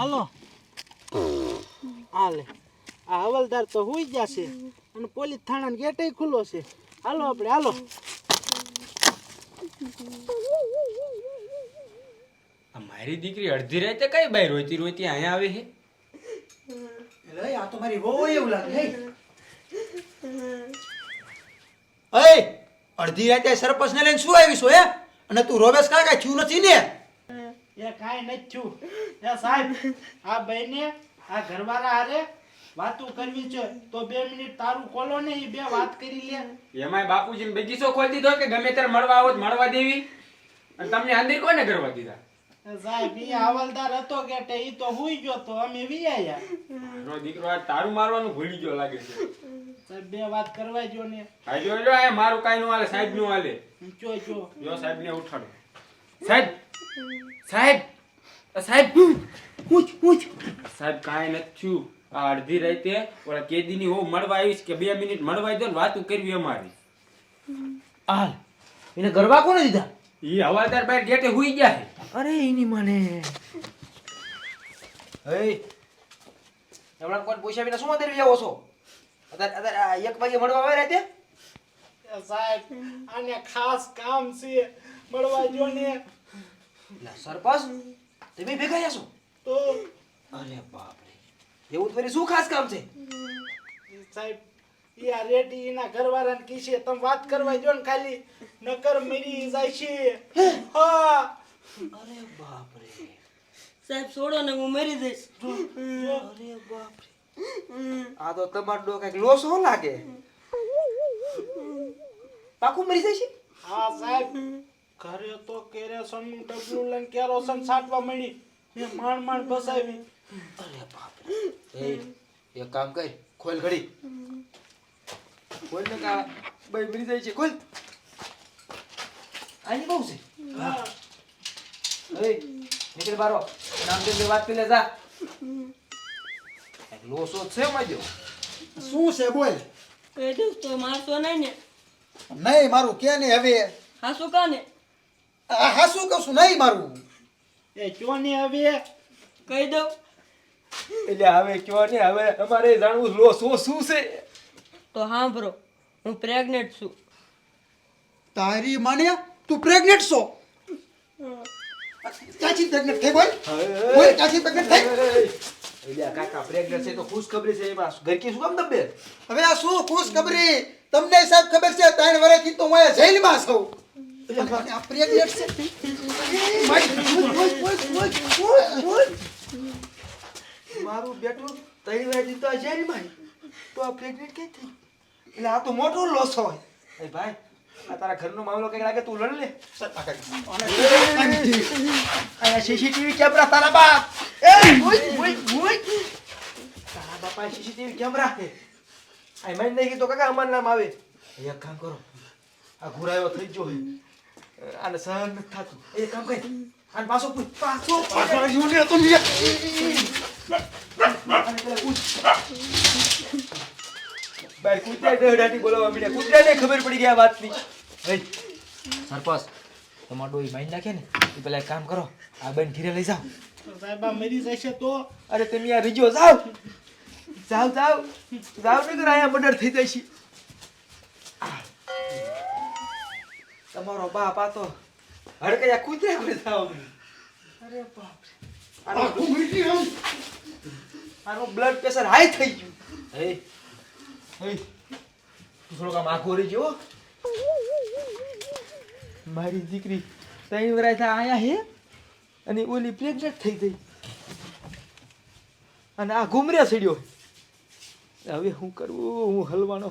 હાલો હાલે આ હવલદાર તો હુઈ જશે અને પોલીસ થાણાનો ગેટ ખુલ્લો છે. હાલો આપણે હાલો. મારી દીકરી અડધી રાતે કઈ બાઈ રોતી રોતી અહીંયા આવે છે? એટલે આ તો મારી વહુ એવું લાગે. અડધી રાતે સરપંચ ને લઈને શું આવીશો હે? અને તું રોવેશ કાંઈ થયું નથી ને? એ કાંઈ નથી થયું. એ સાહેબ આ બહેને આ ઘરવાળા હારે વાતું કરવી છે તો 2 મિનિટ તારું ખોલો ને, એ બે વાત કરી લે. એમાંય બાપુજીને બગીચો ખોલી દીધો કે ગમે ત્યારે મળવા આવો તો મળવા દેવી? અને તમને અંદર કોને કરવા દીધા? સાહેબ ઈ હવાલદાર હતો કે ઈ તો હુઈ ગયો તો અમે વિયાયા. મારો દીકરો આ તારું મારવાનું ભૂલી ગયો લાગે છે. સાહેબ બે વાત કરવા જો ને. આ જો આ મારું કાઈ નું હાલે, સાહેબ નું હાલે. જો સાહેબ ને ઉઠાડો. સાહેબ સાહેબ સાહેબ પૂછ સાહેબ કાઈ નથી થયું. આ અડધી રાતે ઓલા કેદીની હો મળવા આવીશ કે 2 મિનિટ મળવા દો ને વાતું કરવી અમારી. હાલ એને ગરબા કોને દીધા? ઈ હવાલદાર બહાર ગેટે હુઈ ગયા છે. અરે એની મને હમણાં કોઈ પૈસા વિના શું દેવી આવો છો? અત્યારે 1 વાગે મળવા આવે રાતે? સાહેબ આને ખાસ કામ છે, મળવા જો ને. સરપંચ તમે ભેગા છો તો અરે બાપ રે, એવું તો ફરી શું ખાસ કામ છે? સાહેબ ઈ આ રેડી એના ઘરવાળાને કીશે તમે વાત કરવા જો ને, ખાલી નકર મરી જાય છે. હા અરે બાપ રે સાહેબ છોડો ને હું મરી જઈશ. અરે બાપ રે, આ તો તમારો કઈક લોસ હો લાગે. પાકું મરી જાય છે? હા સાહેબ ઘરે તો કેરોસન નું ડબલું લઈને કેરોસન છાંટવા મળી, મેં માંડ બસાવી. અરે બાપ રે, એક કામ કર, ખોલ ઘડી ખોલ ને કા ભાઈ મરી જાય છે. ખોલ આની બહુ છે. હા નીકળ બારો, નામ દે વાત કરી લે જા. એક લોસો છે માજો. શું છે બોલ? કહી દઉં તો મારશો નહીં ને? નહીં મારું કે ને હવે હા શું કાને હાસું કહું છું, નહીં મારું. એ ક્યો ને હવે કહી દઉં? એટલે હવે કયો ને, હવે અમારે જાણવું લોસો શું છે. તો સાંભળો, હું પ્રેગ્નેન્ટ છું. તારી માને તું પ્રેગ્નેન્ટ છો? ચાચી પ્રેગ્નેન્ટ થઈ બોલ બોલ, ચાચી પ્રેગ્નેન્ટ થઈ. એટલે કાકા પ્રેગ્નન્ટ છે તો ખુશખબરી છે, એમાં ઘર કે શું કામ દબે? હવે આ શું ખુશ ખબરી? તમને સાહેબ ખબર છે 3 વર્ષથી તો હું જેલમાં છું. આ પ્રેગ્નેન્ટ છે. મારું બેટું 3 વર્ષથી તો જેલમાં, તો આ પ્રેગ્નન્ટ કઈ થઈ? એટલે આ તો મોટો લોસ હોય. એ ભાઈ આ તારા ઘરનો મામલો કઈ લાગે તું લડ લે. આ સીસીટીવી કેમેરા તારા બાપ. એ ઓય તારા બાપા સીસીટીવી કેમેરા છે. આ મેં નહીં કીધું કાકા અમાર નામ આવે. એક કામ કરો, આ ઘુરાયો થઈ ગયો હે, આને સહન નથી થતું. એક કામ કર, આને પાછો પૂછ, પાછો યુને તો લે. આને પેલા પૂછ. ભાઈ કૂતરા ડડાટી બોલાવવા મીડ્યા. કૂતરાને ખબર પડી ગઈ આ વાતની. એ સરપંચ તમારો ડોઈ માઈન નાખે ને એ પેલા એક કામ કરો, આ બેન ઘીરે લઈ જાઓ. સાહેબ આ મરી જશે તો? અરે તમે આ રીજો જાઓ જાઓ જાઓ જાઓ ને આયા મર્ડર થઈ જશે. તમારો બાપ આ તો હડકયા કૂતરા કોઈ જાઓ. અરે બાપ રે, આનું બ્લડ પ્રેશર હાઈ થઈ ગયું. હે તું થોડોક આમ આખો રહી ગયો. મારી દીકરી 3 વર્ષ આયા હે અને ઓલી પ્રેગ્નેન્ટ થઈ ગઈ અને આ ઘુમરે સડ્યો. હવે શું કરવું? હું હલવાનો.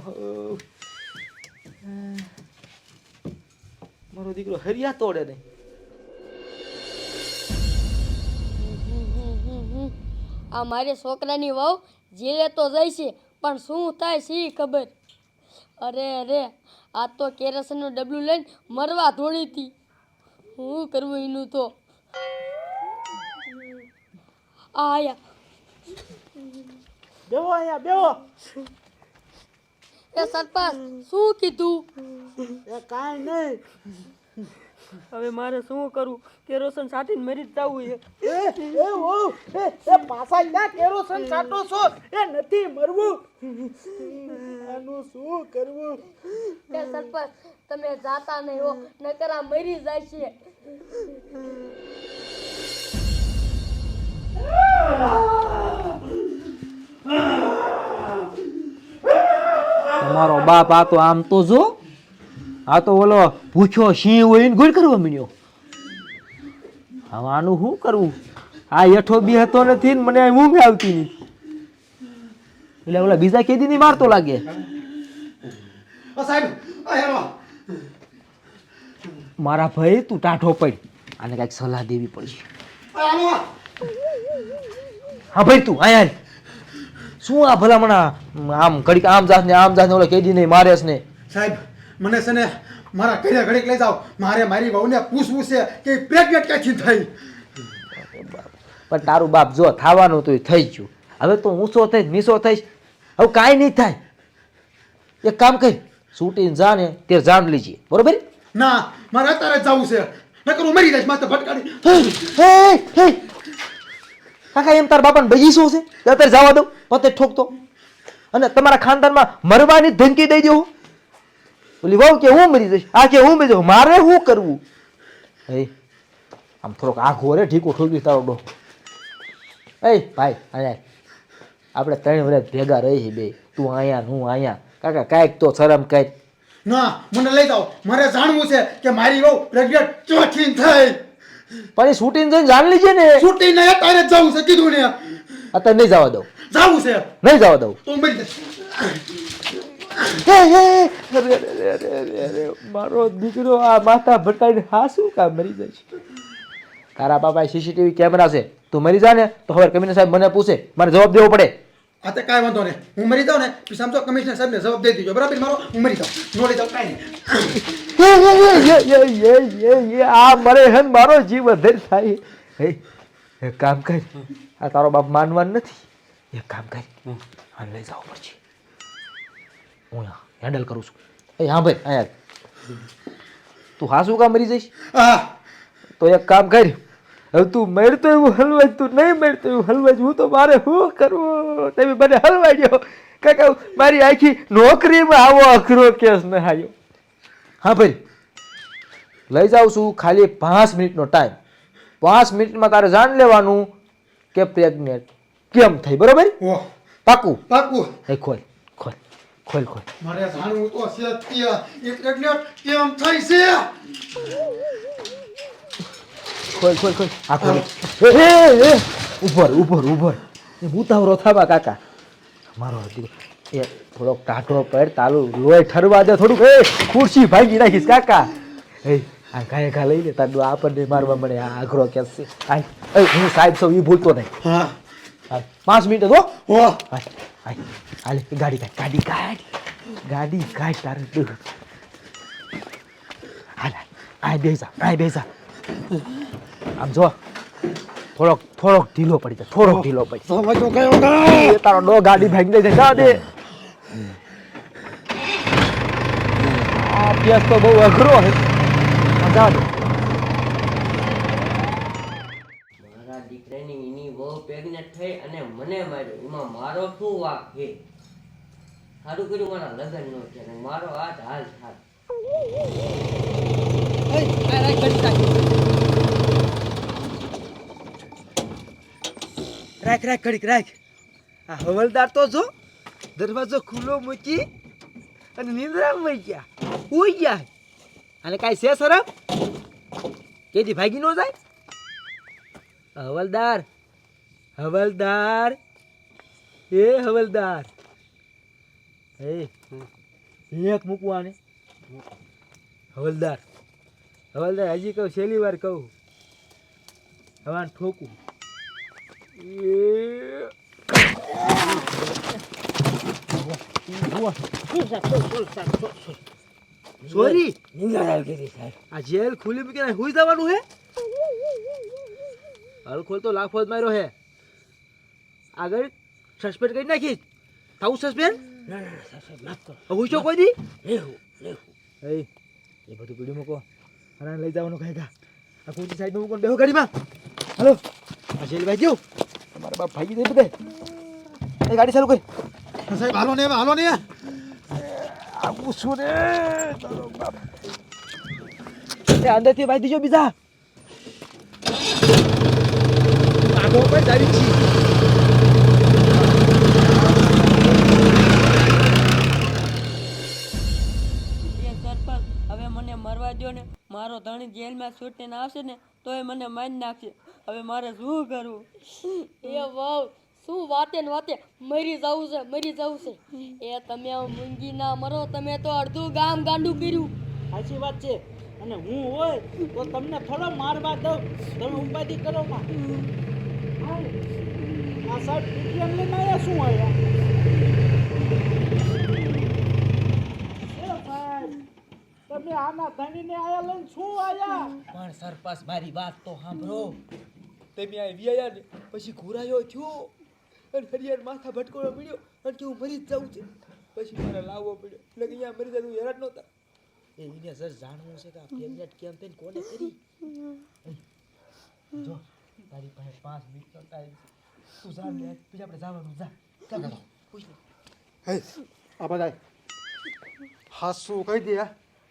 મારો દીકરો હરિયા તોડે નહીં. આ મારે છોકરાની વહુ જેલે તો જાય છે, પણ શું થાય છે ઈ ખબર. અરે આ તો કેરોસીનનું ડબલું લઈને મરવા ધોળી હતી. શું કરવું એનું તો? આયા બેહો અહીંયા બેહો. એ સરપંચ શું કીધું? એ કાંઈ નહીં, હવે મારે શું કરવું? કેરોસન સાટીને મરી જ જવું છે. પાછા ક્યાં કેરોસન કાઢો છો? એ નથી મરવું. આનું શું કરવું? એ સરપંચ તમે જાતા નહીં હો, નકર આ મરી જાય છે. તમારો બાપ આ તો આમ તો જો આ તો ઓલો પૂછ્યો સિંહ હોય ને ગુલ કરવા મીડ્યો. હવે આનું શું કરવું? આ હેઠો બી હતો નથી ને મને ઊંઘ આવતી નહીં. એટલે ઓલા બીજા કેદી ની મારતો લાગે. સાહેબ આ હેરો મારા ભાઈ તું ટાઢો પડ, આને કઈક સલાહ દેવી પડશે. હાલો હા ભાઈ તું આયા શું આ ભલામણા આમ ઘડીક આમ જાત ને ઓલો કેદી નહીં મારેસ ને. સાહેબ મને છે ને મારા ઘરે ઘડીક લઈ જાઓ. મારે મારી વહુને પૂછવું છે કે પ્રેગ્નેટ ક્યાંથી થઈ. પણ તારું બાપ જો થવાનું તો થઈ ગયું. હવે તો ઊંચો થઈશ નીચો થઈશ, હવે કાંઈ નહીં થાય. એક કામ કરી શૂટીને જા ને તે જાણ લીજે, બરોબર? ના મારે અત્યારે જ જવું છે, નકર હું મરી જઈશ. મારે તો ભટકાડી કાકા એમ તાર બાપાને બગીચો છે તો અત્યારે જવા દઉં પતે ઠોકતો, અને તમારા ખાનદાનમાં મરવાની ધમકી દઈ દો. ઓલી વહુ કે હું મરી જઈશ, આ કે હું મરી જાઉં, મારે શું કરવું? હે આમ થોડોક આઘો રે ઠીકો ઠોકી તારો ડો. એ ભાઈ અહીંયા આપણે 3 વર્ષ ભેગા રહી બે, તું અહીંયા હું અહીંયા. કાકા કાંઈક તો શરમ કાંઈક. ના મને લઈ જાઓ. મારે જાણવું છે કે મારી વહુ પ્રેગ્નેટ ચોથી થઈ. પણ એ શૂટિંગ જઈને જાણ લીજે ને. છૂટી ને અત્યારે જ જવું છે કીધું ને. અત્યારે નહીં જવા દઉં, જવું છે નહીં જવા દઉં. તો મરી જઈશ. મારો દીકરો આ માથા ભટકાઈને હા શું કામ મરી જાય છે? તારા બાપા સીસીટીવી કેમેરા છે, તું મરી જા ને તો ખબર કમિશનર સાહેબ મને પૂછે, મારે જવાબ દેવો પડે. આ તો કાંઈ વાંધો નહીં, હું મરી જાઉં ને પછી સમજો કમિશનર સાહેબને જવાબ દઈ દીધો. બરાબર મારો હું મરી જાઉં, નો લઈ જાઉં કાંઈ નહીં. આ મરે હે ને મારો જીવ અધેર થાય. એક કામ કર, આ તારો બાપ માનવાનું નથી. એક કામ કર, આને લઈ જવું પડશે. હું હેન્ડલ કરું છું. હા ભાઈ અહીંયા તું હા શું કામ મરી જઈશ? હા તો એક કામ કર, હવે તું મરતો એવું હલવાય, તું નહીં મરતો એવું હલવાય. હું તો મારે શું કરવું? તમે મને હલવાડ્યો કાકા. મારી આખી નોકરીમાં આવો અઘરો કેસ ન આવ્યો. હા ભાઈ લઈ જાઉં છું, ખાલી 5 મિનિટનો ટાઈમ. 5 મિનિટમાં તારે જાણ લેવાનું કે પ્રેગ્નેટ કેમ થઈ, બરોબર? ઓહ પાકું? પાકું. એ ખોલ ખોલ ખોલ ખોલ. મારે જાણવું તો છે કે એ પ્રેગ્નેટ કેમ થઈ છે. ખોલ ખોલ ખોલ. આ ખોલ. ઉભર એ ઉતાવળો થાવા કાકા. મારો દીકરો એ થોડોક ટાઢો પડ, તાલું લોહી ઠરવા દે થોડુંક. એ ખુરશી ભાંગી નાખીશ કાકા. એ આ ગાય ઘા લઈને તારું આપણને મારવા મળે. આ આઘરો કેસ છે. હું સાહેબ સૌ એ ભૂલતો નહીં. હા 5 મિનિટ હો. ઓહ હાલે ગાડી કાઢ તારે. હાલ આ બેસા આમ જો થોડોક ઢીલો પડી જાય, થોડોક ઢીલો પડી જાય. સમજો કયો એ તારો ડો ગાડી ભાગી જાય. જા દે. આ કેસ તો બહુ અઘરો છે. જા દે. મારા દીકરાની એની બહુ પ્રેગ્નેટ થઈ અને મને માર્યો, એમાં મારો શું વાંક છે? સારું કર્યું મારા લગ્ન નો છે, મારો આ જ હાલ થાત. રાખ ઘડીક રાખ. આ હવલદાર તો જો દરવાજો ખુલ્લો મૂકી અને નિંદ્રામાં વહી ગયા, ઉઈ ગયા. અને કાંઈ છે શરમ? કેદી ભાગી ન જાય? હવલદાર એ હવલદાર એક મૂકવાને. હવલદાર હજી કહું, છેલ્લી વાર કહું, હવાને ઠોકું. સોરી આ જેલ ખુલી મૂકીને હુઈ જવાનું હે? હલખોલ તો લાફો જ માર્યો હે. આગળ સસ્પેન્ડ કરી નાખીશ. થાવું સસ્પેન્ડ? ના હુઈ છો કોઈ દી? એ બધું પીડી મૂકો. અને લઈ જવાનું ખાઈ ગા આ કુર્સી સાઈડમાં મૂકો બેહો ગાડીમાં હાલો આ શૈલભાઈ ગયો તમારા બાપ ભાગી દે બધે એ ગાડી ચાલુ કરી સાહેબ હાલો ને આવું શું રે તારો બાપ એ અંદરથી ભાઈ દીજો બીજા આગો પર જાવી છી એ સરપંચ હવે મને મરવા દ્યો ને મારો ધણી જેલમાં છૂટીને આવશે ને તોય મને મારી નાખશે હવે મારે શું કરવું એ વાવ શું વાતે ને વાતે મરી જવું છે એ તમે મૂંગી ના મરો તમે તો અડધું ગામ ગાંડું કર્યું સાચી વાત છે અને હું હોય તો તમને થોડો મારવા દઉં તમે ઉપાધિ કરો માં આ સાહેબ પીટીએમ લઈને આવ્યા શું આવ્યા તમે આના ધણીને આયા લઈને શું આયા પણ સરપંચ મારી વાત તો સાંભળો તમે આ વિયા ને પછી ઘુરાયો થયો અને હરિયાર માથા ભટકોળો પડ્યો અને કે હું મરી જ જાઉં છે પછી મારે લાવવો પડ્યો એટલે કે અહીંયા મરી જાય હેરાન નહોતા એ એને સર જાણવું છે કે આ પ્રેગ્નેટ કેમ થઈને કોને કરી જો તારી પાસે 5 મિનિટનો ટાઈમ તું જા લે પછી આપણે જવાનું જા ચાલ પૂછ લે હે આ બધા હાસુ કહી દે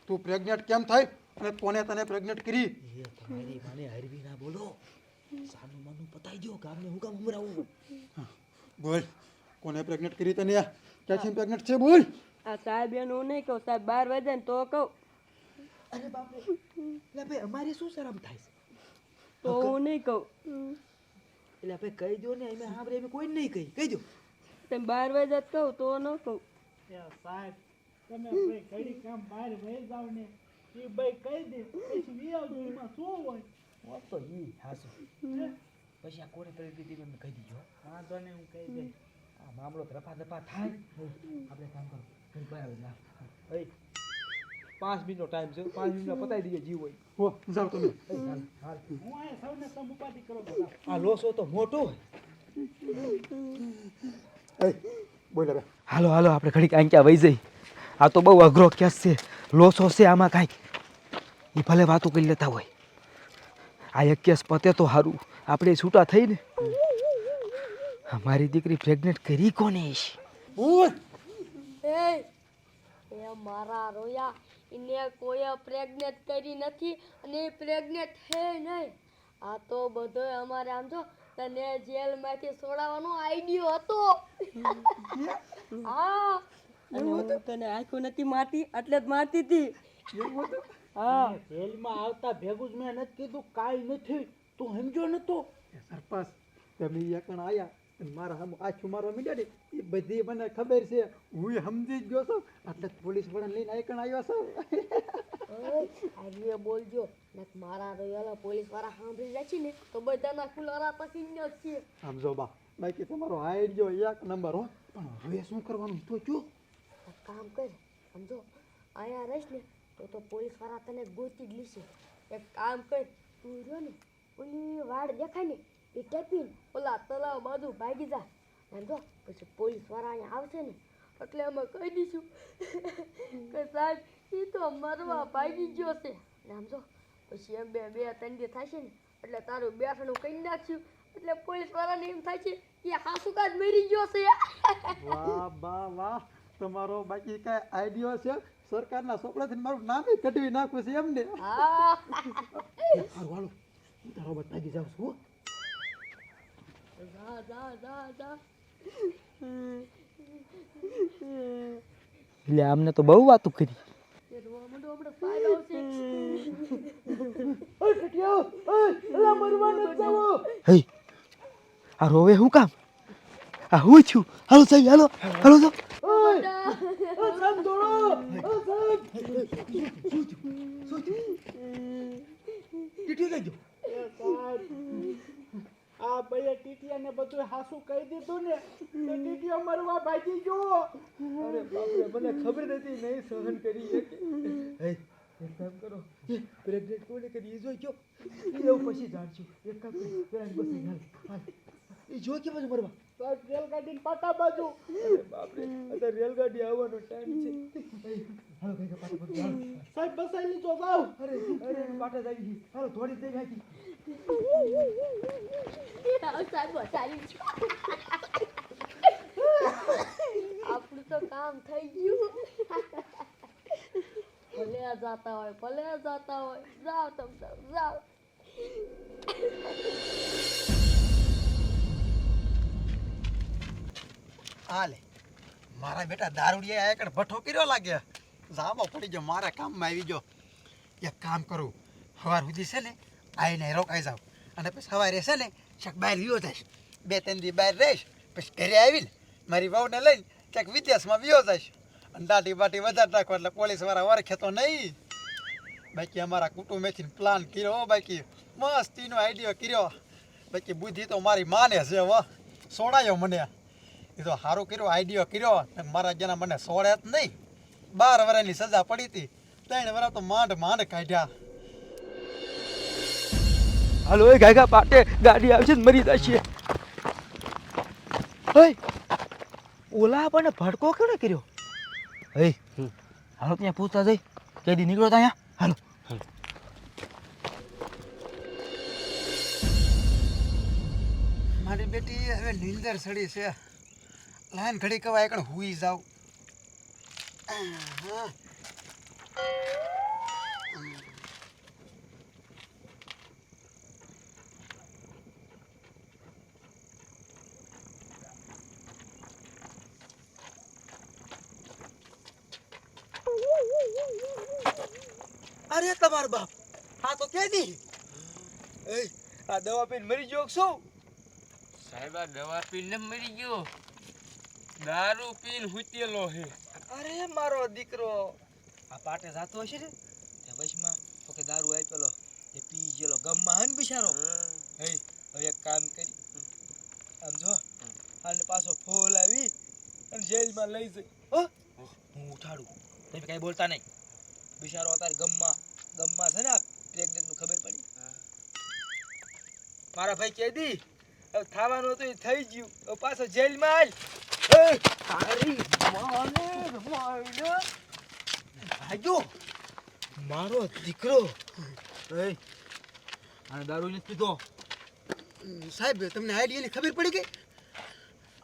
તું પ્રેગ્નેટ કેમ થાય અને કોને તને પ્રેગ્નેટ કરી એ તમારી માને હરવી ના બોલો સાનું માનું પતાઈ દો ગામને હું કામ ઉમરાવું બોલ કોને પ્રેગ્નેટ કરી તને ક્યાંથી પ્રેગ્નેટ છે બોલ આ સાહેબ એનું નહીં કહું સાહેબ 12 વાગે ને તો કહું અરે બાપ રે એટલે ભાઈ અમારે શું શરમ થાય છે તો હું નહીં કહું એટલે ભાઈ કહી દો ને અમે સાંભળે એમ કોઈ નહીં કહી દો તમે 12 વાગે જ કહું તો ન કહું એ સાહેબ તમે ભાઈ ઘડી કામ બહાર વહી જાવ ને એ ભાઈ કહી દે પછી વિયાવજીમાં શું હોય વાત તો ઈ હાસુ પછી આ કોને કરી દીધી મેં કહી દીધો વાંધો નહીં હું કહી દઈશ આ મામલો રફા દફા થાય આપણે કામ કરો કઈ બરાબર ના 5 મિનિટનો ટાઈમ છે 5 મિનિટમાં પતાઈ દઈએ જીવ હોય હો જાવ તમે હાલ હું અહીંયા સૌને સમ ઉપાધિ કરો બધા આ લોસો તો મોટો હોય એ બોલ હવે હાલો હાલો આપણે ઘડીક આંક્યા વહી જઈ આ તો બહુ અઘરો કેસ છે લોસો છે આમાં કાંઈક એ ભલે વાતો કરી લેતા હોય આ એક કેસ પતે તો સારું આપણે છૂટા થઈને મારી દીકરી પ્રેગ્નેટ કરી કોને બોલ એ મારા રોયા એને કોઈ પ્રેગ્નેટ કરી નથી અને પ્રેગ્નેટ છે નહીં આ તો બધો અમારે આમ જો તને જેલમાંથી છોડાવવાનો આઈડિયો હતો હા અને હું તને આંખો નથી મારતી એટલે જ મારતી હતી હા જેલમાં આવતા ભેગું જ મેં નથી કીધું કાંઈ નથી તું સમજો નતો સરપંચ તમે એકણ આયા અને મારા હમ આછું મારવા મીડ્યા ને એ બધી મને ખબર છે હું સમજી જ ગયો છું એટલે પોલીસ વાળાને લઈને એકણ આવ્યો છું આજે બોલજો ને મારા રોયાલા પોલીસ વાળા સાંભળી જાય છે ને તો બધાના ફુલારા પછી જ છે સમજો બા બાકી તમારો આઈડિયો એક નંબર હો પણ હવે શું કરવાનું તો જો કામ કર સમજો અહીંયા રહીશ ને તો પોલીસ વાળા તને ગોતી જ લેશે એક કામ કર તું રહ્યો ને ઓલી વાડ દેખાય ને એ ટેપીને ઓલા તલાવ બાજુ ભાગી જા સમજો પછી પોલીસ વાળા અહીંયા આવશે ને એટલે અમે કહી દઈશું કે સાહેબ એ તો મરવા ભાગી ગયો છે ને સમજો પછી એમ બે ત્રણ દી થશે ને એટલે તારું બેઠાણું કહી નાખ્યું એટલે પોલીસ વાળાને એમ થાય છે કે હાસુકા જ મરી ગયો છે વાહ બા વાહ તમારો બાકી કઈ આઈડિયો છે સરકારના ચોપડાથી મારું નામ કઢવી નાખવું છે એમને હા સારું હાલો હું તારો બતાવી જાઉં છું જા એટલે આમને તો બહુ વાતું કરી એ રોવા માંડો આપણે ફાયદો છે ઓય કટિયો ઓય એલા મરવા ન જાવો હે આ રોવે હું કામ આ હું છું હાલો સાહેબ હાલો હાલો તો ઓય સામ દોડો સામ ટીટી લઈ ગયો આ ભાઈએ ટીટીયાને બધું હાસું કહી દીધું ને તો ટીટીયો મરવા ભાગી ગયો અરે બાપ રે મને ખબર નથી નહીં સહન કરી શકે હે એક કામ કરો પ્રેગ્નેટ કોને કરી એ જોઈ ગયો એવું પછી જાણશું એક કામ કરો પેલા બસ હાલ એ જો કે પછી મરવા સાહેબ રેલગાડીને પાટા બાજુ અરે બાપ રે અત્યારે રેલગાડી આવવાનો ટાઈમ છે હાલો કઈ પાટે પગ હાલો. સાહેબ બસાઈ લીધો જાવ. અરે અરે પાટે જ આવી ગઈ. હાલો થોડી દઈ નાખી. આપણું તો કામ થઈ ગયું. ભલે આ જાતા હોય જાઓ તમ તાર, જાઓ. હાલે મારા બેટા દારૂડિયા એકડ ભઠ્ઠો કર્યો લાગ્યા. જામો પડી ગયો મારા કામમાં આવી ગયો. એક કામ કરું સવાર સુધી છે ને આઈને રોકાઈ જાવ અને પછી સવારે છે ને ચક બહાર વિયો જઈશ. 2-3 દી બહાર રહીશ પછી ઘરે આવીને મારી વહુને લઈને ક્યાંક વિદેશમાં વિયો જઈશ અને દાટી બાટી વધારે નાખો એટલે પોલીસવાળા વરખે તો નહીં. બાકી અમારા કુટુંબેથી પ્લાન કર્યો બાકી મસ્તીનો આઈડિયો કર્યો. બાકી બુદ્ધિ તો મારી માને છે હો, સોડાયો મને. એ તો સારું કર્યો આઈડિયો કર્યો ને મારા જેના મને સોડે જ નહીં. 12 વર્ષની સજા પડી હતી, 3 વર્ષ તો માંડ કાઢ્યા. હાલો એ ગાયગા પાટે ગાડી આવશે ને મરી જશે. ઓય ઓલા આપણને ભડકો કેને કર્યો? હે હાલો ત્યાં પૂછતા જઈ કેદી નીકળો ત્યાં. હાલો મારી બેટી હવે નીંદર સડી છે. લાઈન ઘડી કવાય એકણ હુઈ જાવ. અરે તમાર બાપ આ તો કેદી આ દવા પીને મરી ગયો શું? સાહેબ આ દવા પીને મરી ગયો, દારૂ પીને હુતેલો હે. અરે મારો દીકરો આ પાટે જાતો હશે ને તે વશમાં તો કે દારૂ આપેલો એ પી ગયેલો ગમમાં હન બિચારો. હે હવે એક કામ કરી આમ જો આને પાછો ફોલ આવી અને જેલમાં લઈ જઈ. હો હું ઉઠાડું તમે કઈ બોલતા નહીં. બિચારો અત્યારે ગમમાં છે ને પ્રેગ્નેન્ટ નું ખબર પડી. મારા ભાઈ કેદી હવે થવાનું હતું એ થઈ ગયું. હવે પાછો જેલમાં હાલ. તારી માને ભાગ્યો મારો દીકરો. આને દારૂ નથી પીધો. સાહેબ તમને આઈડિયાની ખબર પડી ગઈ?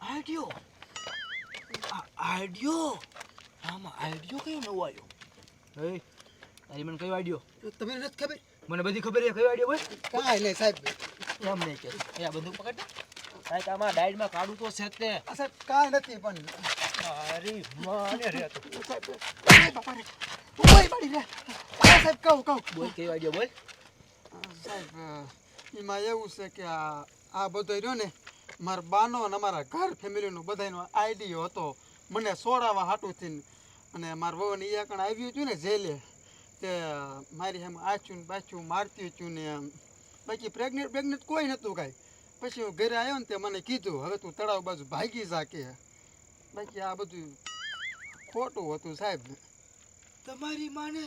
આઈડિયો આમાં આઈડિયો કયો નવો આવ્યો? તારી મને કયો આઈડિયો? તમને નથી ખબર? મને બધી ખબર છે. કયો આઈડિયો બોલ? કાંઈ નહીં સાહેબ, એમ નહીં કે એ બંદૂક પકડ. સાહેબ આમાં ડાયટમાં કાઢું તો છે તે. સાહેબ કાંઈ નથી પણ અરે માને રે તો સાહેબ બાપા રે ઓય પડી રે. સાહેબ કહું બોલ કયો આઈડિયો બોલ. સાહેબ એમાં એવું છે કે આ બધો રહ્યો ને મારા બાનો અને અમારા ઘર ફેમિલીનો બધાનો આઈડિયો હતો મને સોડાવા હાટુથી. અને મારા વહુને એ કણ આવ્યું હતું ને જેલે તે મારી એમ આચું ને બાચું મારતી હતું ને બાકી પ્રેગ્નેન્ટ કોઈ નહોતું કાંઈ. પછી હું ઘરે આવ્યો ને તે મને કીધું હવે તું તળાવ બાજુ ભાગી જા કે. બાકી આ બધું ખોટું હતું સાહેબ. તમારી માને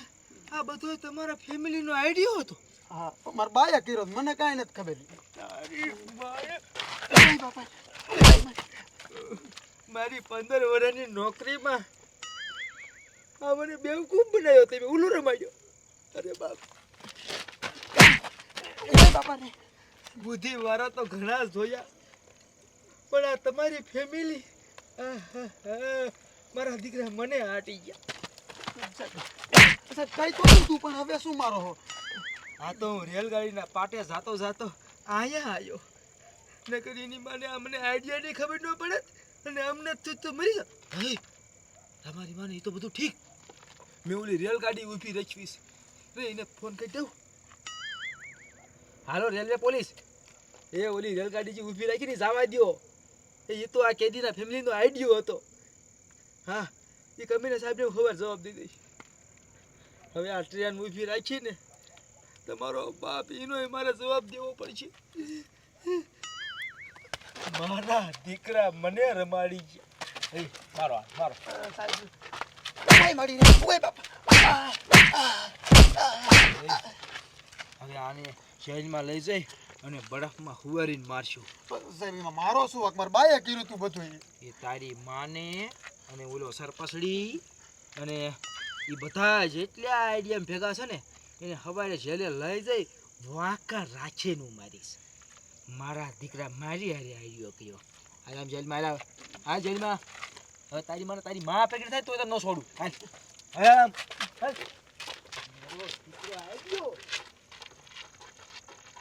આ બધો તમારા ફેમિલીનો આઈડિયો હતો? હા મારા બાએ કર્યો, મને કાંઈ નથી ખબર. મારી 15 વર્ષની નોકરીમાં આ મને બેવકૂફ બનાવ્યો, તમે ઉલું રમાડ્યો. અરે બાપ બાપા રે બુદ્ધિ વાળા તો ઘણા જોયા પણ આ તમારી ફેમિલી મારા દીકરા મને આટી ગયા. કઈ તો તું પણ હવે શું મારો હો? આ તો હું રેલગાડીના પાટે જાતો અહીંયા આવ્યો ને કરી એની માને અમને આઈડિયાની ખબર ન પડે અને અમને તો મરી જા. તમારી માને એ તો બધું ઠીક. મેં ઓલી રેલગાડી ઊભી રચવીશ એને ફોન કરી દઉં. હાલો રેલવે પોલીસ, એ ઓલી રેલગાડી જે ઊભી રાખીને જવા દો. એ તો આ કેદીના ફેમિલીનો આઈડિયો હતો. હા એ કમિશનર સાહેબને ખબર જવાબ દઈ દઈશ. હવે આ ટ્રેન ઊભી રાખીને તમારો બાપ એનો મારે જવાબ દેવો પડશે. મારા દીકરા મને રમાડી ગયા. મારો સાહેબ મારી હવે આને જેલમાં લઈ જઈ અને બરફમાં હુવારીને મારશું. સાહેબ એમાં મારો શું હક? મારા બાએ કર્યું તું બધું. એ તારી માને અને ઓલો સરપસડી અને એ બધા જેટલા આઈડિયા ભેગા છે ને એને હવારે જેલે લઈ જઈ વાંકા રાખીનું મારીશ. મારા દીકરા મારી હારે આઈડિયો કયો. આરામ જેલમાં આલા. હા જેલમાં. હવે તારી મને તારી માં પેકેટ થાય તો ન છોડું. હાલ. આરામ. હાલ. મારો દીકરો આઈડિયો